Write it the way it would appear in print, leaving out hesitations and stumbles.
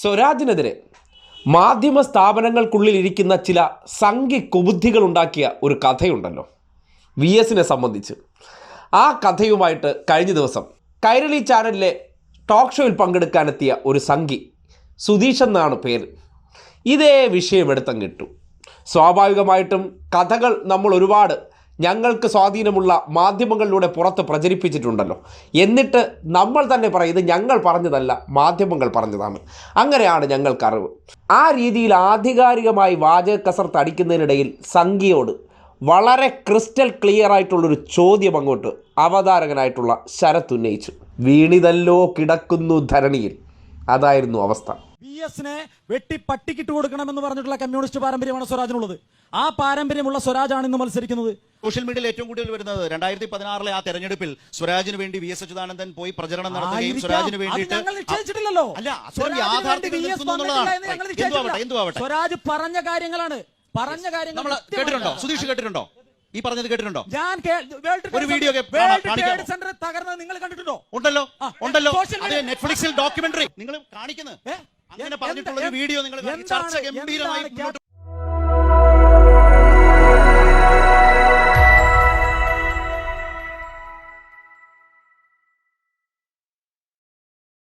സ്വരാജിനെതിരെ മാധ്യമ സ്ഥാപനങ്ങൾക്കുള്ളിൽ ഇരിക്കുന്ന ചില സംഘി കുബുദ്ധികളുണ്ടാക്കിയ ഒരു കഥയുണ്ടല്ലോ വി എസിനെ സംബന്ധിച്ച്. ആ കഥയുമായിട്ട് കഴിഞ്ഞ ദിവസം കൈരളി ചാനലിലെ ടോക്ക് ഷോയിൽ പങ്കെടുക്കാനെത്തിയ ഒരു സംഘി, സുധീഷ് എന്നാണ് പേര്, ഇതേ വിഷയം എടുത്തങ്ങിട്ടു. സ്വാഭാവികമായിട്ടും കഥകൾ നമ്മൾ ഒരുപാട് ഞങ്ങൾക്ക് സ്വാധീനമുള്ള മാധ്യമങ്ങളിലൂടെ പുറത്ത് പ്രചരിപ്പിച്ചിട്ടുണ്ടല്ലോ. എന്നിട്ട് നമ്മൾ തന്നെ പറയും ഇത് ഞങ്ങൾ പറഞ്ഞതല്ല, മാധ്യമങ്ങൾ പറഞ്ഞതാണ്, അങ്ങനെയാണ് ഞങ്ങൾക്കറിവ്. ആ രീതിയിൽ ആധികാരികമായി വാചക കസർത്ത് അടിക്കുന്നതിനിടയിൽ സംഘിയോട് വളരെ ക്രിസ്റ്റൽ ക്ലിയർ ആയിട്ടുള്ളൊരു ചോദ്യം അങ്ങോട്ട് അവതാരകനായിട്ടുള്ള ശരത് ഉന്നയിച്ചു. വീണിതല്ലോ കിടക്കുന്നു ധരണിയിൽ. അതായിരുന്നു അവസ്ഥ. VS-നെ വെട്ടി പട്ടിക്കിട്ട് കൊടുക്കണമെന്ന് പറഞ്ഞിട്ടുള്ള കമ്മ്യൂണിസ്റ്റ് പാരമ്പര്യമാണ് സ്വരാജിനുള്ളത്. ആ പാരമ്പര്യമുള്ള സ്വരാജാണ് ഇന്ന് മത്സരിക്കുന്നത്. സോഷ്യൽ മീഡിയയിൽ ഏറ്റവും കൂടുതൽ വരുന്നത് 2016 ആ തെരഞ്ഞെടുപ്പിൽ സ്വരാജിന് വേണ്ടി VS അച്യുതാനന്ദൻ പോയി പ്രചരണം നടത്തുകയും സ്വരാജിന് വേണ്ടിയിട്ട് സ്വരാജ് പറഞ്ഞ കാര്യങ്ങളാണ്. നമ്മൾ കേട്ടിട്ടുണ്ടോ? സുധീഷ് കേട്ടിട്ടുണ്ടോ? ഈ പറഞ്ഞത് കേട്ടിട്ടുണ്ടോ? ഞാൻ ഒരു വീഡിയോ തകർന്നത് നിങ്ങൾ കണ്ടിട്ടുണ്ടോ? ഉണ്ടല്ലോ. അതെ, നെറ്റ്ഫ്ലിക്സിൽ ഡോക്യുമെന്ററി നിങ്ങൾ കാണിക്കുന്നത്. അങ്ങനെ പറഞ്ഞിട്ടുള്ള ഒരു വീഡിയോ നിങ്ങൾ ചർച്ച ഗംഭീരമായി